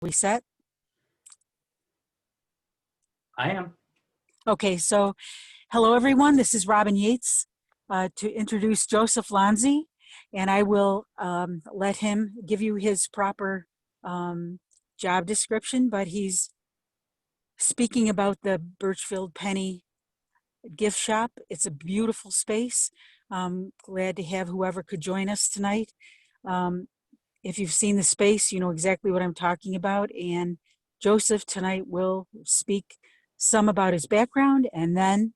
We set? I am. Okay, so hello everyone. This is Robin Yates to introduce Joseph Lonzi, and I will let him give you his proper job description, but he's speaking about the Burchfield Penney gift shop. It's a beautiful space. Glad to have whoever could join us tonight. If you've seen the space, you know exactly what I'm talking about. And Joseph tonight will speak some about his background and then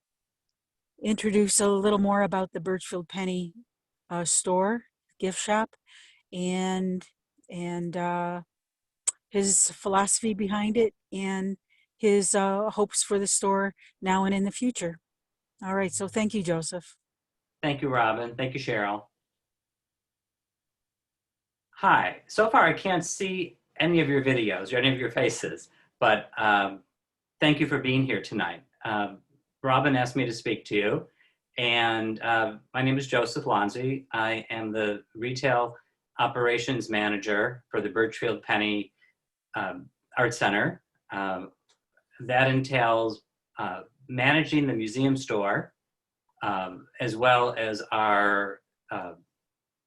introduce a little more about the Burchfield Penney store, gift shop, and his philosophy behind it and his hopes for the store now and in the future. All right, so thank you, Joseph. Thank you, Robin. Thank you, Cheryl. Hi. So far, I can't see any of your videos or any of your faces, but thank you for being here tonight. Robin asked me to speak to you, and my name is Joseph Lonzi. I am the Retail Operations Manager for the Burchfield Penney Art Center. That entails managing the museum store, as well as our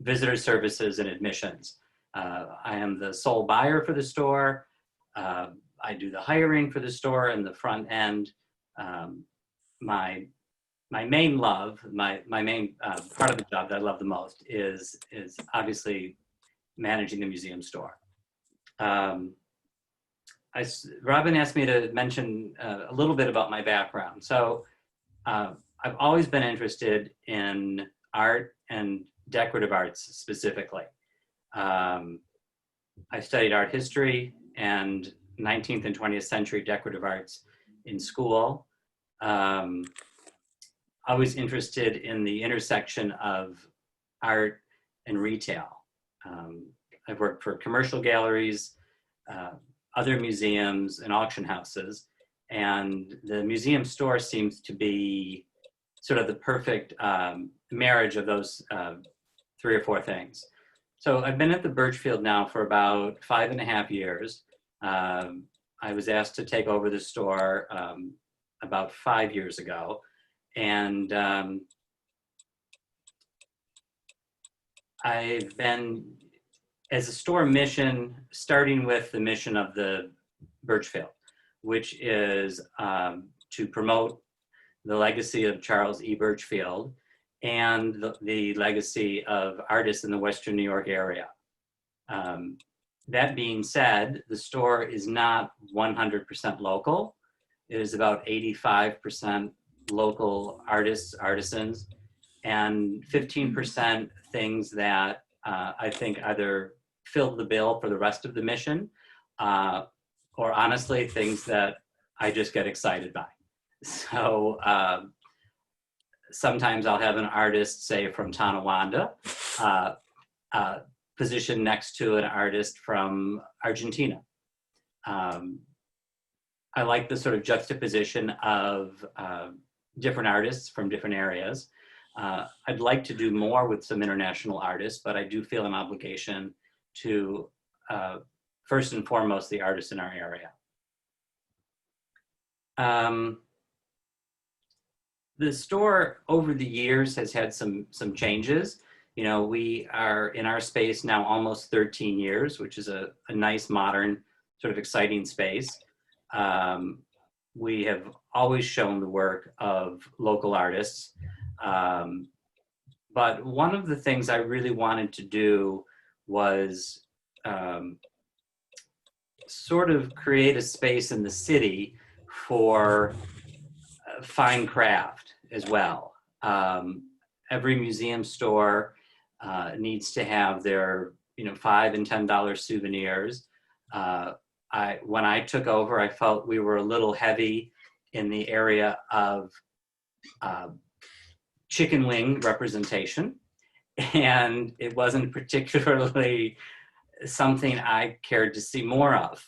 visitor services and admissions. I am the sole buyer for the store. I do the hiring for the store and the front end. My main love, my main part of the job that I love the most is obviously managing the museum store. Robin asked me to mention a little bit about my background. So I've always been interested in art and decorative arts specifically. I studied art history and 19th and 20th century decorative arts in school. I was interested in the intersection of art and retail. I've worked for commercial galleries, other museums and auction houses, and the museum store seems to be sort of the perfect marriage of those 3 or 4 things. So I've been at the Burchfield now for about 5.5 years. I was asked to take over the store about 5 years ago. And I've been, as a store mission, starting with the mission of the Burchfield, which is to promote the legacy of Charles E. Burchfield and the legacy of artists in the Western New York area. That being said, the store is not 100% local. It is about 85% local artists, artisans, and 15% things that I think either fill the bill for the rest of the mission, or honestly, things that I just get excited by. So sometimes I'll have an artist, say from Tonawanda, positioned next to an artist from Argentina. I like the sort of juxtaposition of different artists from different areas. I'd like to do more with some international artists, but I do feel an obligation to, first and foremost, the artists in our area. The store over the years has had some changes. You know, we are in our space now almost 13 years, which is a nice, modern, sort of exciting space. We have always shown the work of local artists. But one of the things I really wanted to do was sort of create a space in the city for fine craft as well. Every museum store needs to have their, $5 and $10 souvenirs. When I took over, I felt we were a little heavy in the area of chicken wing representation, and it wasn't particularly something I cared to see more of.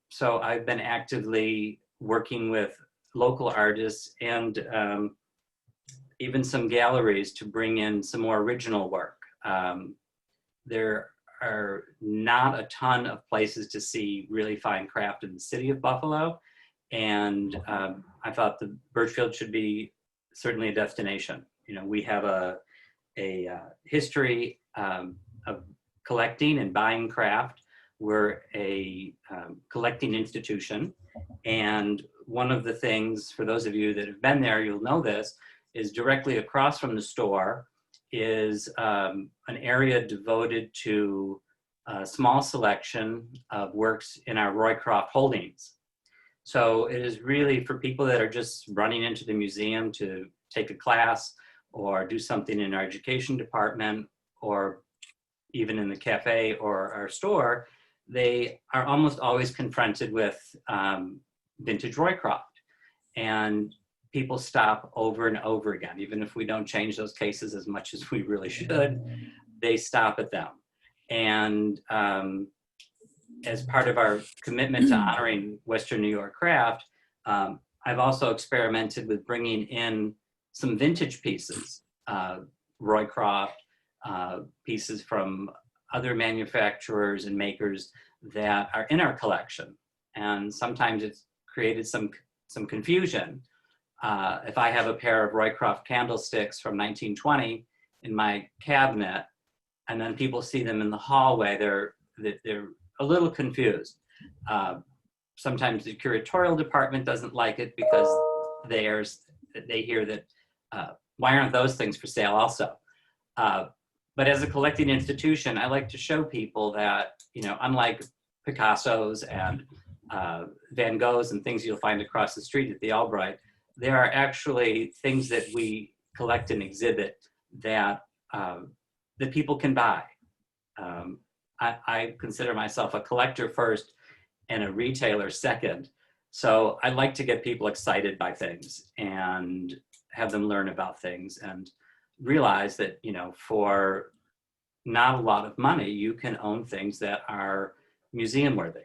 So I've been actively working with local artists and even some galleries to bring in some more original work. There are not a ton of places to see really fine craft in the city of Buffalo. And I thought the Burchfield should be certainly a destination. You know, we have a history of collecting and buying craft. We're a collecting institution. And one of the things, for those of you that have been there, you'll know this, is directly across from the store is an area devoted to a small selection of works in our Roycroft holdings. So it is really for people that are just running into the museum to take a class or do something in our education department or even in the cafe or our store. They are almost always confronted with vintage Roycroft. And people stop over and over again, even if we don't change those cases as much as we really should, they stop at them. And as part of our commitment to honoring Western New York craft, I've also experimented with bringing in some vintage pieces, Roycroft, pieces from other manufacturers and makers that are in our collection. And sometimes it's created some confusion. If I have a pair of Roycroft candlesticks from 1920 in my cabinet, and then people see them in the hallway, they're a little confused. Sometimes the curatorial department doesn't like it because they hear that, why aren't those things for sale also? But as a collecting institution, I like to show people that, you know, unlike Picasso's and Van Gogh's and things you'll find across the street at the Albright, there are actually things that we collect and exhibit that that people can buy. I consider myself a collector first and a retailer second. So I like to get people excited by things and have them learn about things and realize that, you know, for not a lot of money, you can own things that are museum worthy.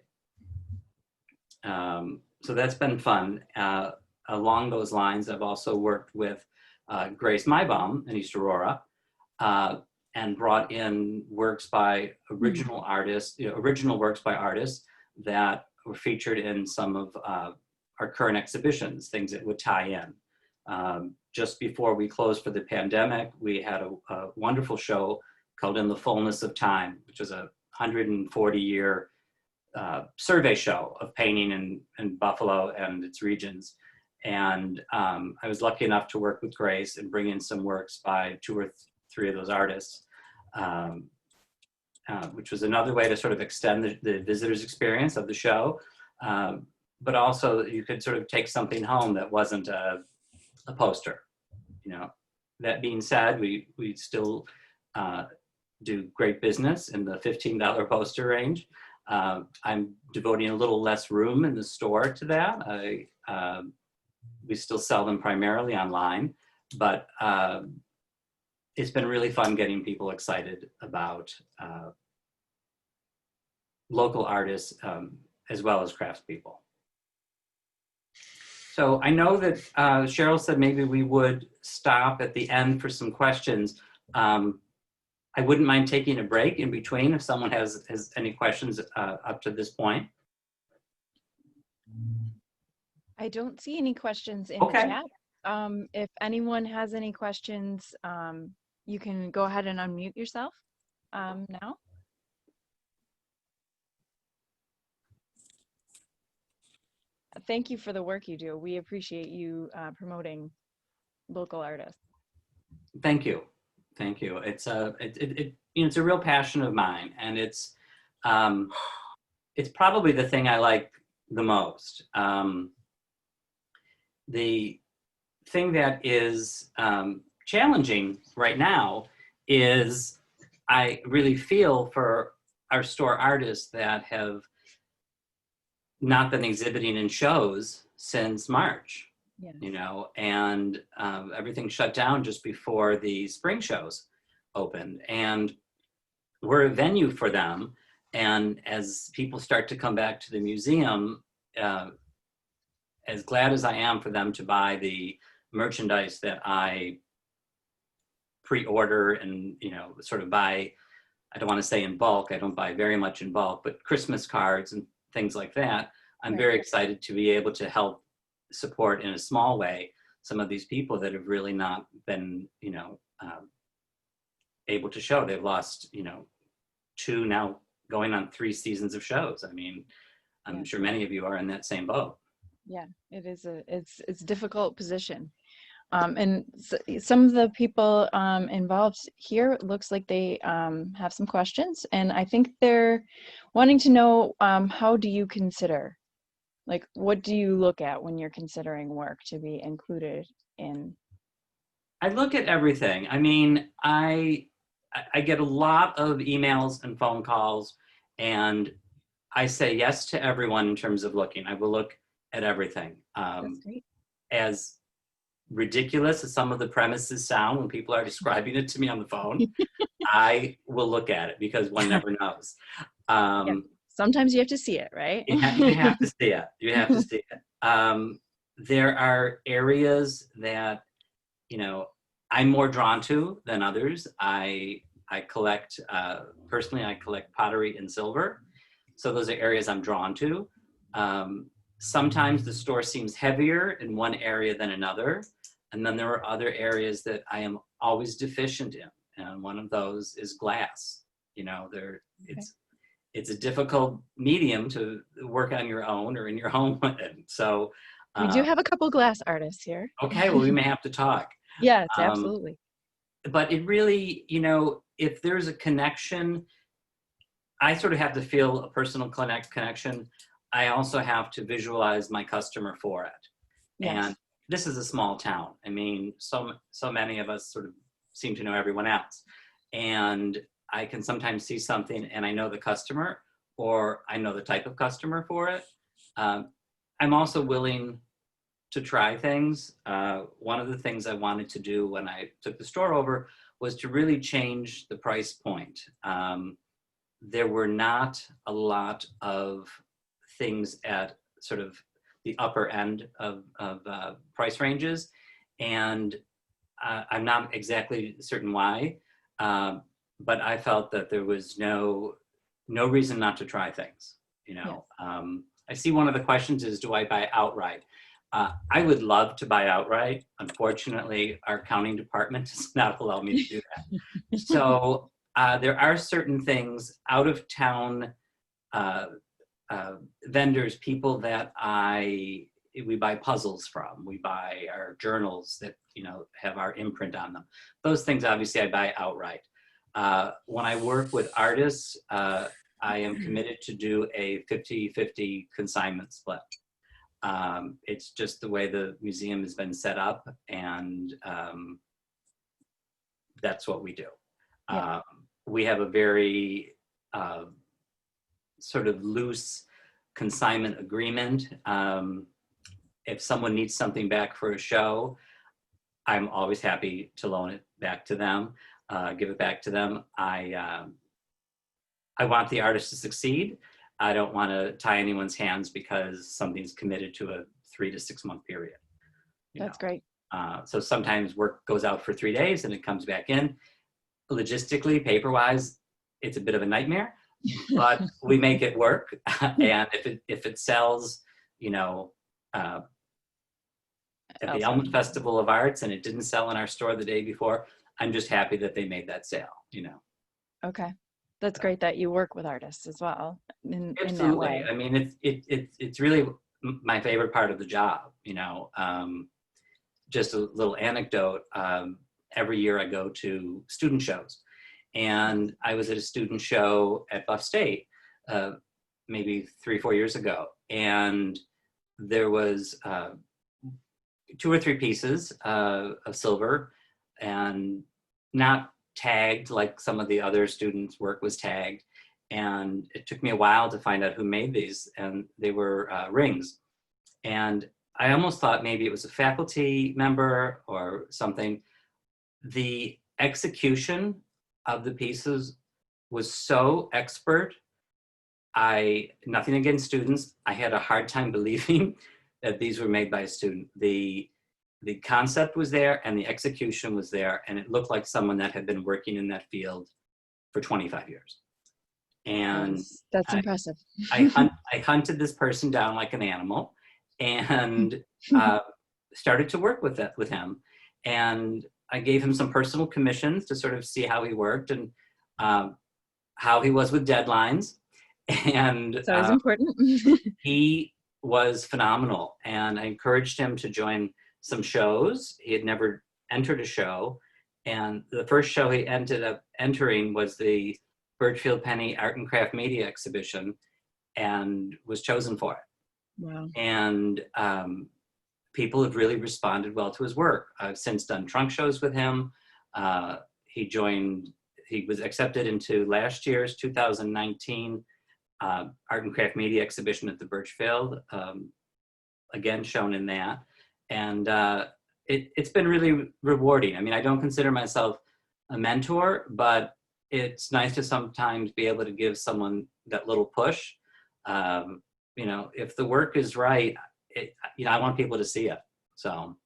So that's been fun. Along those lines, I've also worked with Grace Maibaum in East Aurora and brought in works by original artists, you know, original works by artists that were featured in some of our current exhibitions, things that would tie in. Just before we closed for the pandemic, we had a wonderful show called In the Fullness of Time, which was a 140-year survey show of painting in Buffalo and its regions. And I was lucky enough to work with Grace and bring in some works by 2 or 3 of those artists, which was another way to sort of extend the visitor's experience of the show. But also you could sort of take something home that wasn't a poster, you know. That being said, we still do great business in the $15 poster range. I'm devoting a little less room in the store to that. We still sell them primarily online, but it's been really fun getting people excited about local artists as well as craftspeople. So I know that Cheryl said maybe we would stop at the end for some questions. I wouldn't mind taking a break in between if someone has any questions up to this point. I don't see any questions in Okay. the chat. If anyone has any questions, you can go ahead and unmute yourself now. Thank you for the work you do. We appreciate you promoting local artists. Thank you. Thank you. It's it's a real passion of mine, and it's probably the thing I like the most. The thing that is challenging right now is I really feel for our store artists that have not been exhibiting in shows since March. Yes. You know, and everything shut down just before the spring shows opened. And we're a venue for them. And as people start to come back to the museum, as glad as I am for them to buy the merchandise that I pre-order and, you know, sort of buy, I don't want to say in bulk, I don't buy very much in bulk, but Christmas cards and things like that, I'm Right. very excited to be able to help support in a small way some of these people that have really not been, able to show. They've lost, 2, now going on 3 seasons of shows. I mean, I'm Yeah. sure many of you are in that same boat. Yeah, it is it's a difficult position. And some of the people involved here, it looks like they have some questions, and I think they're wanting to know, how do you consider, like, what do you look at when you're considering work to be included in? I look at everything. I mean, I get a lot of emails and phone calls, and I say yes to everyone in terms of looking. I will look at everything. That's great. As ridiculous as some of the premises sound when people are describing it to me on the phone, I will look at it because one never knows. Yeah. Sometimes you have to see it, right? You have to see it. You have to see it. There are areas that, I'm more drawn to than others. I collect, personally, I collect pottery and silver. So those are areas I'm drawn to. Sometimes the store seems heavier in one area than another. And then there are other areas that I am always deficient in. And one of those is glass. It's a difficult medium to work on your own or in your home. So We do have a couple glass artists here. okay, well, we may have to talk. Yes, absolutely. But it really, if there's a connection, I sort of have to feel a personal connection. I also have to visualize my customer for it. Yes. And this is a small town. I mean, so many of us sort of seem to know everyone else. And I can sometimes see something and I know the customer, or I know the type of customer for it. I'm also willing to try things. One of the things I wanted to do when I took the store over was to really change the price point. There were not a lot of things at sort of the upper end of price ranges. And I'm not exactly certain why, but I felt that there was no reason not to try things. Yes. I see one of the questions is, do I buy outright? I would love to buy outright. Unfortunately, our accounting department does not allow me to do that. So there are certain things, out of town vendors, people that we buy puzzles from, we buy our journals that have our imprint on them. Those things obviously I buy outright. When I work with artists, I am committed to do a 50-50 consignment split. It's just the way the museum has been set up, and that's what we do. Yeah. We have a very sort of loose consignment agreement. If someone needs something back for a show, I'm always happy to loan it back to them, give it back to them. I want the artist to succeed. I don't want to tie anyone's hands because something's committed to a 3 to 6 month period. That's great. So sometimes work goes out for 3 days and it comes back in. Logistically, paper-wise, it's a bit of a nightmare, but we make it work. And if it sells, at the Elmwood Festival of Arts and it didn't sell in our store the day before, I'm just happy that they made that sale. Okay. That's great that you work with artists as well in that Absolutely. way. I mean, it's really my favorite part of the job. Just a little anecdote. Every year I go to student shows, and I was at a student show at Buff State maybe 3-4 years ago, and there was 2 or 3 pieces of silver, and not tagged like some of the other students' work was tagged. And it took me a while to find out who made these, and they were rings. And I almost thought maybe it was a faculty member or something. The execution of the pieces was so expert. Nothing against students, I had a hard time believing that these were made by a student. The concept was there and the execution was there, and it looked like someone that had been working in that field for 25 years. And That's impressive. I hunted this person down like an animal and started to work with him. And I gave him some personal commissions to sort of see how he worked and how he was with deadlines. And So it's important. he was phenomenal. And I encouraged him to join some shows. He had never entered a show. And the first show he ended up entering was the Burchfield Penney Art and Craft Media Exhibition, and was chosen for it. Wow. And people have really responded well to his work. I've since done trunk shows with him. He was accepted into last year's 2019 Art and Craft Media Exhibition at the Burchfield, again shown in that. And it's been really rewarding. I mean, I don't consider myself a mentor, but it's nice to sometimes be able to give someone that little push. You know, if the work is right, I want people to see it. So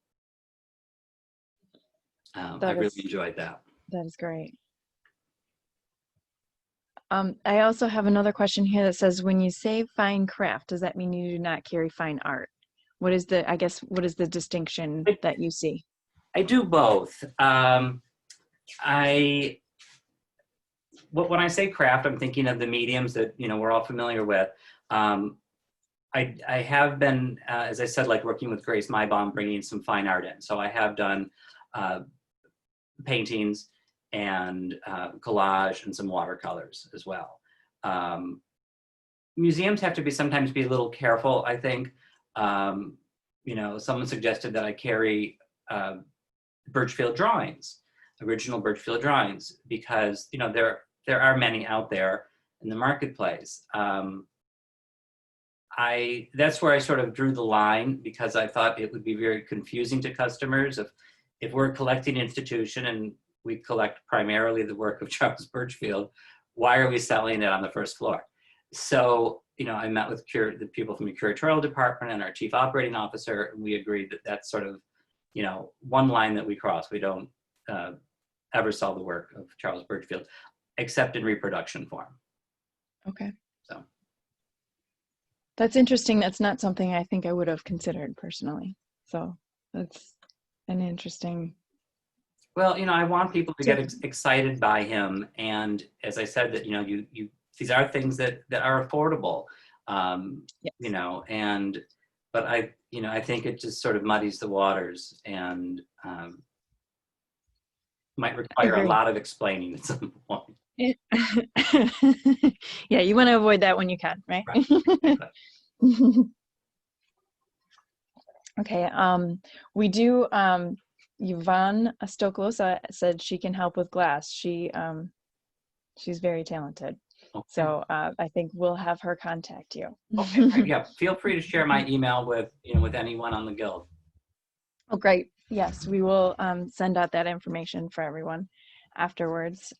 I really enjoyed that. That is great. I also have another question here that says, when you say fine craft, does that mean you do not carry fine art? What is the distinction that you see? I do both. When I say craft, I'm thinking of the mediums that, you know, we're all familiar with. I have been, as I said, like working with Grace Maibaum, bringing some fine art in. So I have done paintings and collage and some watercolors as well. Museums have to sometimes be a little careful, I think. You know, someone suggested that I carry Burchfield drawings, original Burchfield drawings, because, you know, there are many out there in the marketplace. That's where I sort of drew the line, because I thought it would be very confusing to customers if we're a collecting institution and we collect primarily the work of Charles Burchfield, why are we selling it on the first floor? So, you know, I met with the people from the curatorial department and our chief operating officer, and we agreed that that's sort of, you know, one line that we cross. We don't ever sell the work of Charles Burchfield, except in reproduction form. Okay. So that's interesting. That's not something I think I would have considered personally. So that's an interesting. Well, you know, I want people to get excited by him, and as I said, that, you know, these are things that are affordable, Yes. you know, but I think it just sort of muddies the waters and might require a lot of explaining at some point. Yeah, you want to avoid that when you can, right? Right. Okay, we do, Yvonne Stoklos said she can help with glass. She's very talented. Okay. So I think we'll have her contact you. Okay, great. Yeah, feel free to share my email with anyone on the Guild. Oh, great. Yes, we will send out that information for everyone afterwards.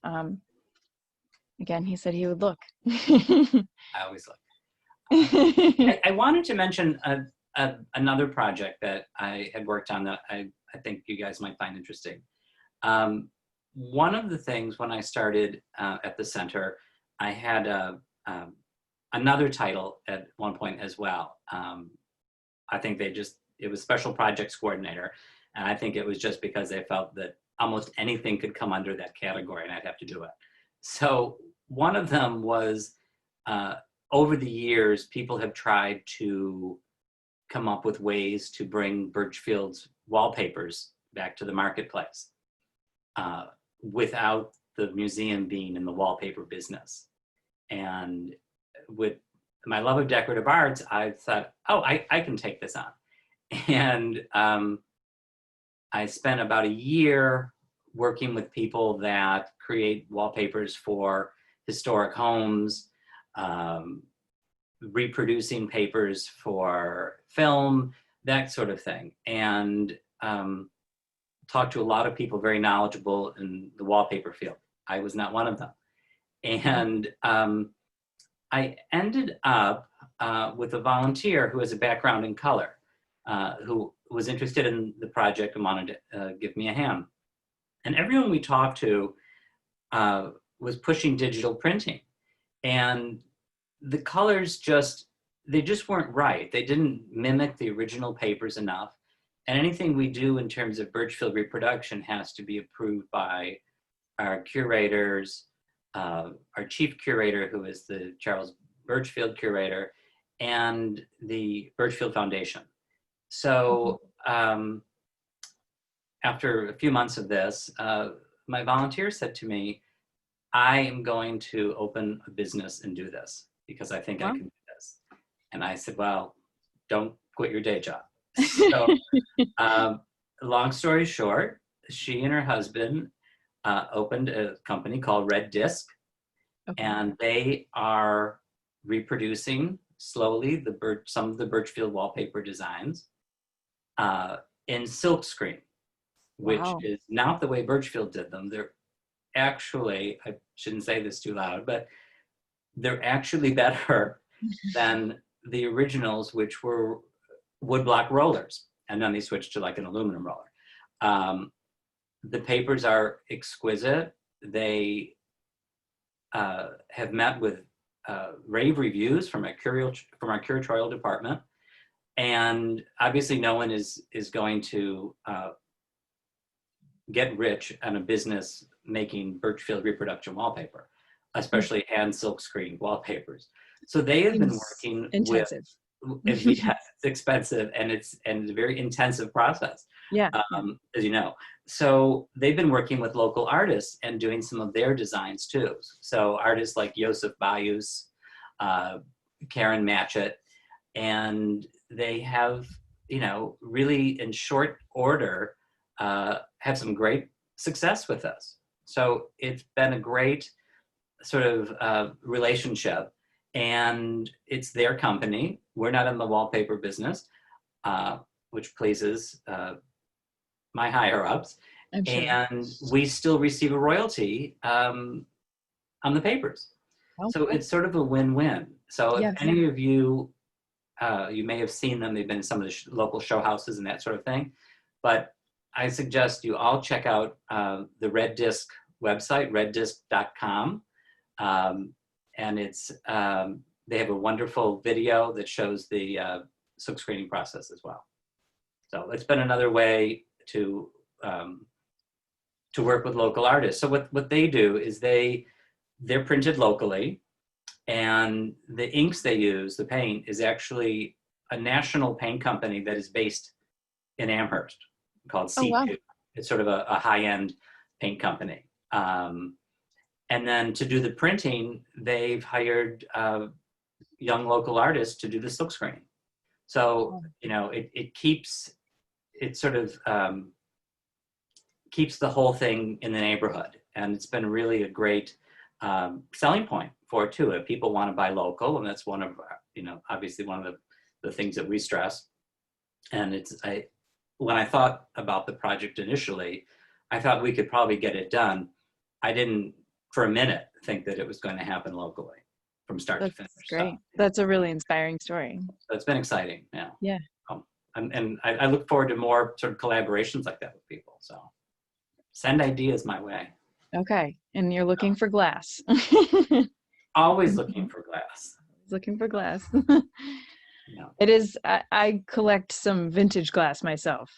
Again, he said he would look. I always look. I wanted to mention another project that I had worked on that I think you guys might find interesting. One of the things when I started at the center, I had another title at one point as well. I think it was Special Projects Coordinator. And I think it was just because they felt that almost anything could come under that category and I'd have to do it. So one of them was, over the years, people have tried to come up with ways to bring Burchfield's wallpapers back to the marketplace without the museum being in the wallpaper business. And with my love of decorative arts, I thought, oh, I can take this on. And I spent about a year working with people that create wallpapers for historic homes, reproducing papers for film, that sort of thing. And talked to a lot of people very knowledgeable in the wallpaper field. I was not one of them. And I ended up with a volunteer who has a background in color, who was interested in the project and wanted to give me a hand. And everyone we talked to was pushing digital printing, and the colors they just weren't right. They didn't mimic the original papers enough. And anything we do in terms of Burchfield reproduction has to be approved by our curators, our chief curator, who is the Charles Burchfield curator, and the Burchfield Foundation. So after a few months of this, my volunteer said to me, I am going to open a business and do this because I think I can do this. And I said, well, don't quit your day job. So long story short, she and her husband opened a company called Red Disc, and they are reproducing slowly some of the Burchfield wallpaper designs in silkscreen, which is not the way Burchfield did them. They're actually, I shouldn't say this too loud, but they're actually better than the originals, which were woodblock rollers. And then they switched to like an aluminum roller. The papers are exquisite. They have met with rave reviews from our curatorial department. And obviously no one is going to get rich on a business making Burchfield reproduction wallpaper, especially hand silkscreen wallpapers. So they have been working intensive. Yes, it's expensive, and it's a very intensive process. As you know. So they've been working with local artists and doing some of their designs too. So artists like Joseph Bayus, Karen Matchett, and they have, really in short order, have some great success with us. So it's been a great sort of relationship, and it's their company. We're not in the wallpaper business, which pleases my higher ups. Sure. And we still receive a royalty on the papers. So it's sort of a win-win. So if any of you, you may have seen them, they've been in some of the local show houses and that sort of thing, but I suggest you all check out the Red Disc website, reddisc.com. And it's, they have a wonderful video that shows the silk screening process as well. So it's been another way to work with local artists. So what they do is they're printed locally, and the inks they use, the paint, is actually a national paint company that is based in Amherst called C2. Wow. It's sort of a high-end paint company. And then to do the printing, they've hired young local artists to do the silk screening. So, it keeps the whole thing in the neighborhood. And it's been really a great selling point for it too. If people want to buy local, and that's one of, obviously one of the things that we stress. And when I thought about the project initially, I thought we could probably get it done. I didn't for a minute think that it was going to happen locally from start to finish. That's great. That's a really inspiring story. So it's been exciting. Yeah. Yeah. And I look forward to more sort of collaborations like that with people. So send ideas my way. Okay. And you're looking for glass. Always looking for glass. Looking for glass. Yeah. It is, I collect some vintage glass myself.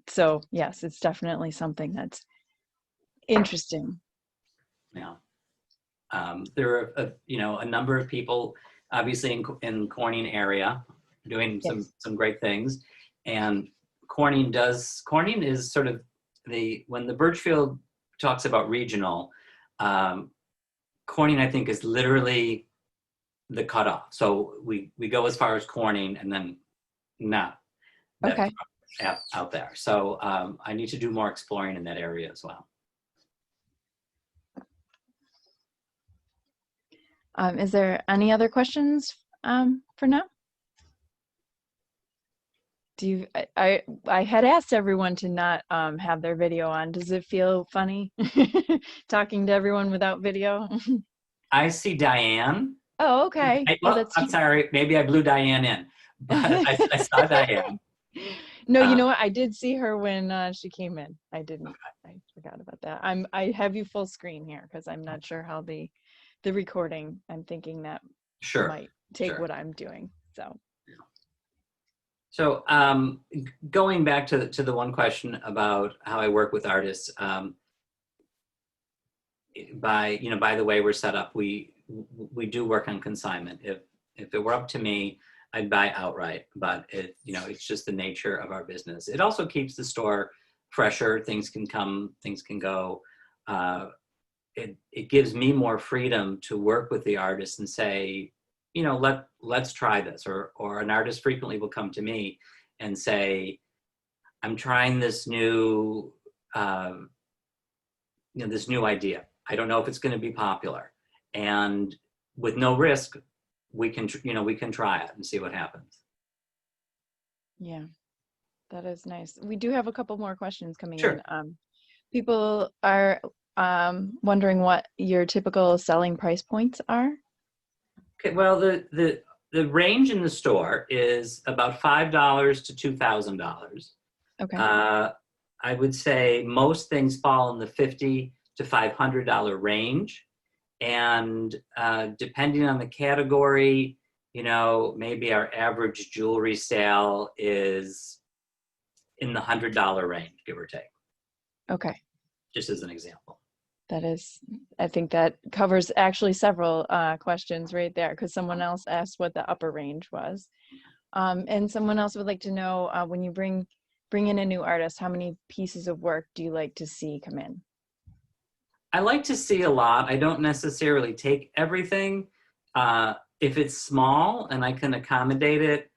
So yes, it's definitely something that's interesting. Yeah. There are, a number of people, obviously in Corning area, doing some great things. And Corning is sort of when the Burchfield talks about regional, Corning, I think, is literally the cutoff. So we go as far as Corning and then not out there. So I need to do more exploring in that area as well. Is there any other questions for now? I had asked everyone to not have their video on. Does it feel funny talking to everyone without video? I see Diane. Oh, okay. I'm sorry, maybe I blew Diane in, but I saw Diane. No, you know what? I did see her when she came in. I didn't. I forgot about that. I have you full screen here because I'm not sure how the recording. I'm thinking that Sure. might take Sure. what I'm doing. So going back to the one question about how I work with artists, by the way we're set up, we do work on consignment. If it were up to me, I'd buy outright, but it's just the nature of our business. It also keeps the store fresher. Things can come, things can go. It gives me more freedom to work with the artist and say, let's try this. Or an artist frequently will come to me and say, I'm trying this new, this new idea. I don't know if it's going to be popular, and with no risk, we can try it and see what happens. Yeah, that is nice. We do have a couple more questions coming Sure. in. People are wondering what your typical selling price points are. Okay, well, the range in the store is about $5 to $2,000. Okay. I would say most things fall in the $50 to $500 range, and depending on the category, maybe our average jewelry sale is in the $100 range, give or take. Okay. Just as an example. That is, I think that covers actually several questions right there, because someone else asked what the upper range was. And someone else would like to know, when you bring in a new artist, how many pieces of work do you like to see come in? I like to see a lot. I don't necessarily take everything. If it's small and I can accommodate it,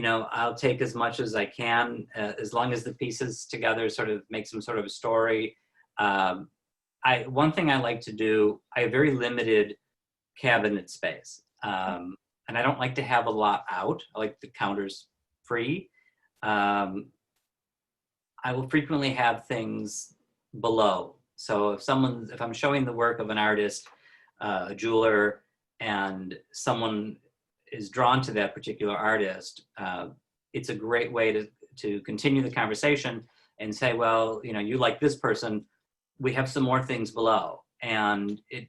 I'll take as much as I can, as long as the pieces together sort of make some sort of a story. One thing I like to do, I have very limited cabinet space. And I don't like to have a lot out. I like the counters free. I will frequently have things below. So if I'm showing the work of an artist, a jeweler, and someone is drawn to that particular artist, it's a great way to continue the conversation and say, well, you like this person, we have some more things below. And it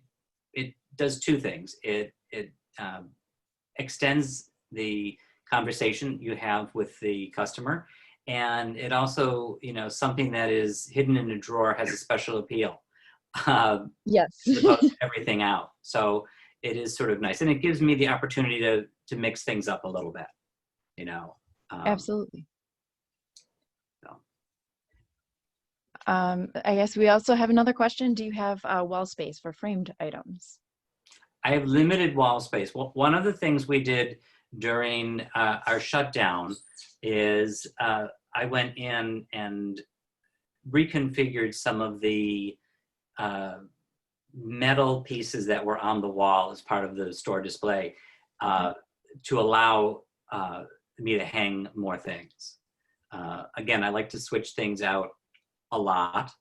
does two things. It extends the conversation you have with the customer. And it also, something that is hidden in a drawer has a special appeal. Yes. As opposed to everything out. So it is sort of nice. And it gives me the opportunity to mix things up a little bit, Absolutely. So. I guess we also have another question. Do you have wall space for framed items? I have limited wall space. Well, one of the things we did during our shutdown is I went in and reconfigured some of the metal pieces that were on the wall as part of the store display to allow me to hang more things. Again, I like to switch things out a lot.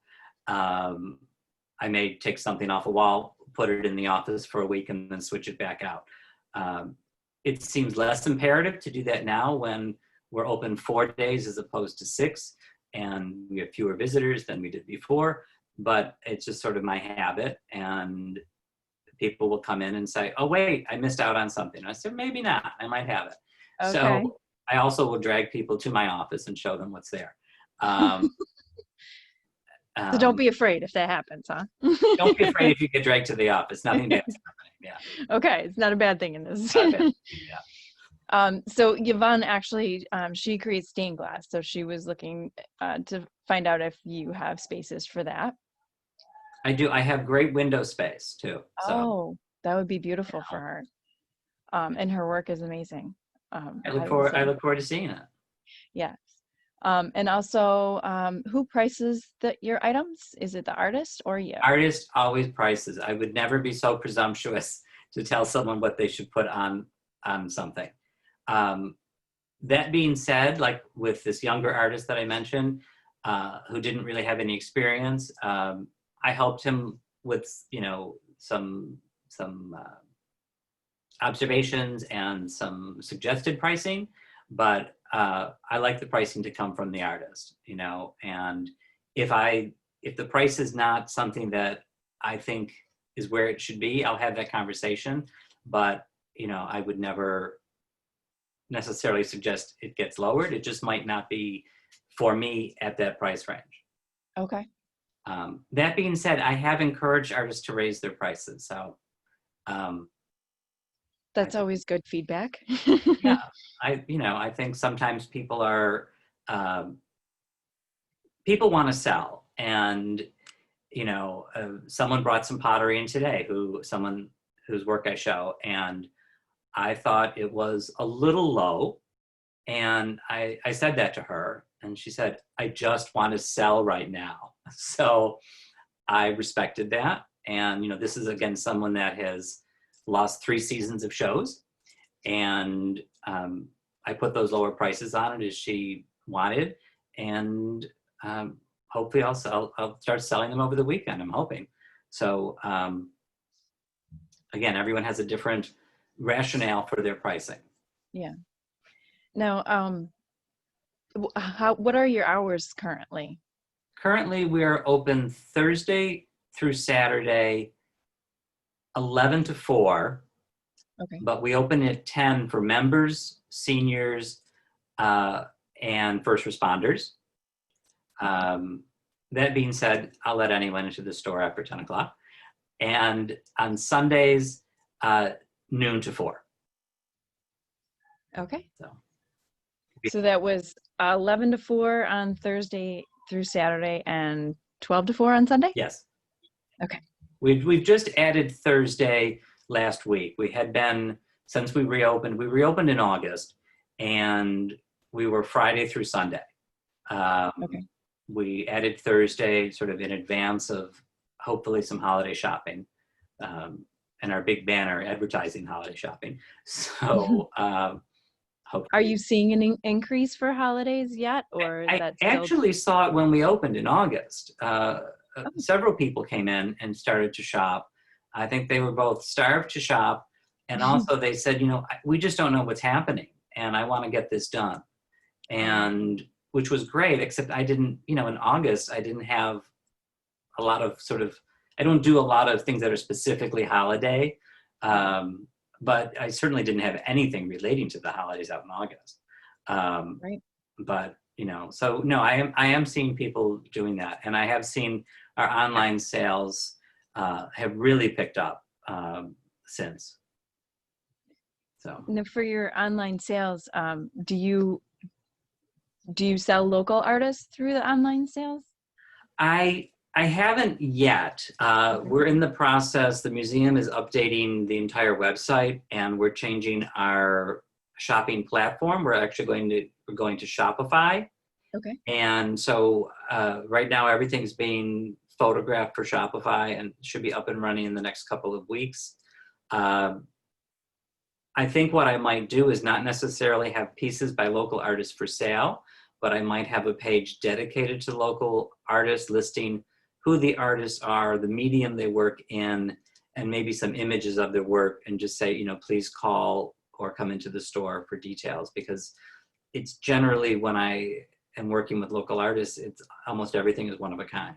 I may take something off a wall, put it in the office for a week, and then switch it back out. It seems less imperative to do that now when we're open 4 days as opposed to 6, and we have fewer visitors than we did before, but it's just sort of my habit, and people will come in and say, oh, wait, I missed out on something. I said, maybe not, I might have it. Okay. So I also will drag people to my office and show them what's there. So don't be afraid if that happens, huh? Don't be afraid if you get dragged to the office. Nothing bad's happening. Yeah. Okay, it's not a bad thing in this. Not a bad thing, yeah. So Yvonne actually, she creates stained glass. So she was looking to find out if you have spaces for that. I do. I have great window space too. So. Oh, that would be beautiful for her. And her work is amazing. I look forward to seeing it. Yes. And also, who prices your items? Is it the artist or you? Artist always prices. I would never be so presumptuous to tell someone what they should put on something. That being said, like with this younger artist that I mentioned, who didn't really have any experience, I helped him with, some observations and some suggested pricing, but I like the pricing to come from the artist, you know, and if the price is not something that I think is where it should be, I'll have that conversation. But, you know, I would never necessarily suggest it gets lowered. It just might not be for me at that price range. Okay. That being said, I have encouraged artists to raise their prices. So That's always good feedback. yeah, I think sometimes people are, people want to sell, and, you know, someone brought some pottery in today, someone whose work I show, and I thought it was a little low. And I said that to her, and she said, I just want to sell right now. So I respected that. And, you know, this is, again, someone that has lost 3 seasons of shows. And I put those lower prices on it as she wanted. And hopefully I'll start selling them over the weekend, I'm hoping. So again, everyone has a different rationale for their pricing. Yeah. Now, what are your hours currently? Currently, we're open Thursday through Saturday, 11 to 4. Okay. But we open at 10 for members, seniors, and first responders. That being said, I'll let anyone into the store after 10 o'clock. And on Sundays, noon to 4. Okay. So So that was 11 to 4 on Thursday through Saturday and 12 to 4 on Sunday? yes. Okay. We've just added Thursday last week. We had been, since we reopened in August, and we were Friday through Sunday. Okay. We added Thursday sort of in advance of hopefully some holiday shopping, and our big banner advertising holiday shopping. So hopefully. Are you seeing an increase for holidays yet, or is I that still? actually saw it when we opened in August. Several people came in and started to shop. I think they were both starved to shop, and also they said, you know, we just don't know what's happening, and I want to get this done. And which was great, except I didn't, you know, in August, I didn't have a lot of I don't do a lot of things that are specifically holiday, but I certainly didn't have anything relating to the holidays out in August. Right. But, you know, so no, I am seeing people doing that. And I have seen our online sales have really picked up since. So Now, for your online sales, do you sell local artists through the online sales? I haven't yet. We're in the process. The museum is updating the entire website, and we're changing our shopping platform. We're actually going to Shopify. Okay. And so right now everything's being photographed for Shopify and should be up and running in the next couple of weeks. I think what I might do is not necessarily have pieces by local artists for sale, but I might have a page dedicated to local artists listing who the artists are, the medium they work in, and maybe some images of their work, and just say, you know, please call or come into the store for details, because it's generally, when I am working with local artists, it's almost everything is one of a kind.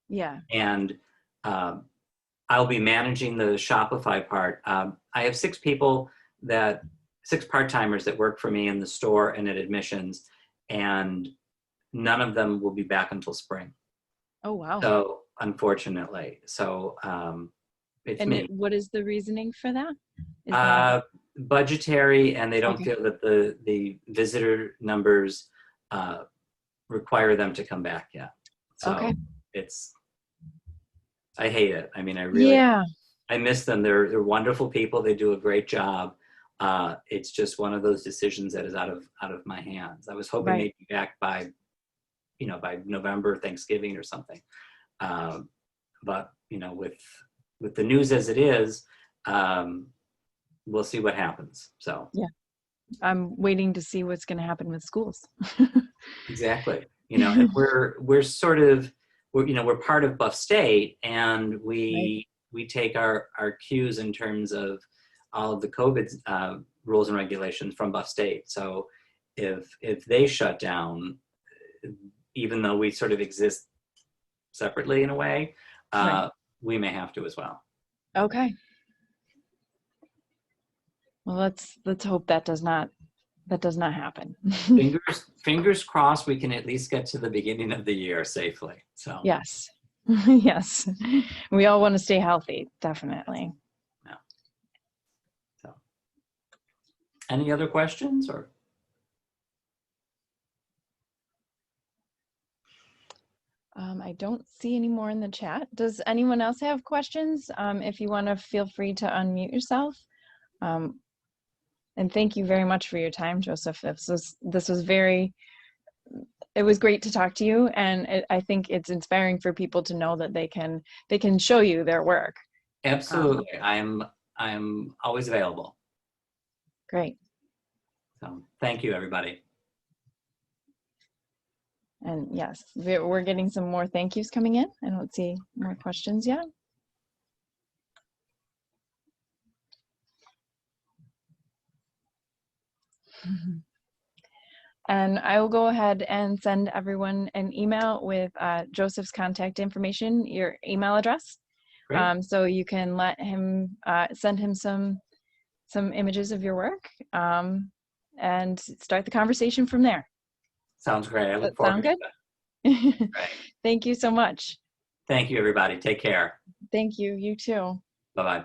Yeah. And I'll be managing the Shopify part. I have 6 part-timers that work for me in the store and at admissions, and none of them will be back until spring. Oh, wow. So unfortunately, so it's And me. what is the reasoning for that? Is that Budgetary, and they don't Okay. feel that the visitor numbers require them to come back yet. So Okay. I hate it. I mean, I really, Yeah. I miss them. They're wonderful people. They do a great job. It's just one of those decisions that is out of my hands. I was hoping Right. they'd be back by November, Thanksgiving or something. But, you know, with the news as it is, we'll see what happens. So Yeah. I'm waiting to see what's going to happen with schools. exactly. You know, and we're part of Buff State, and we take our cues in terms of all of the COVID rules and regulations from Buff State. So if they shut down, even though we sort of exist separately in a way, Right. we may have to as well. Okay. Well, let's hope that does not happen. Fingers crossed we can at least get to the beginning of the year safely. So Yes. Yes. We all want to stay healthy, definitely. yeah. So any other questions or? I don't see any more in the chat. Does anyone else have questions? If you want to, feel free to unmute yourself. And thank you very much for your time, Joseph. This was very, it was great to talk to you, and I think it's inspiring for people to know that they can show you their work. Absolutely. I'm always available. Great. So thank you, everybody. And yes, we're getting some more thank yous coming in. I don't see more questions yet. And I will go ahead and send everyone an email with Joseph's contact information, your email address. Great. So you can let him, send him some images of your work, and start the conversation from there. Sounds great. I look That forward sound to good? that. Right. Thank you so much. Thank you, everybody. Take care. Thank you. You too. Bye-bye.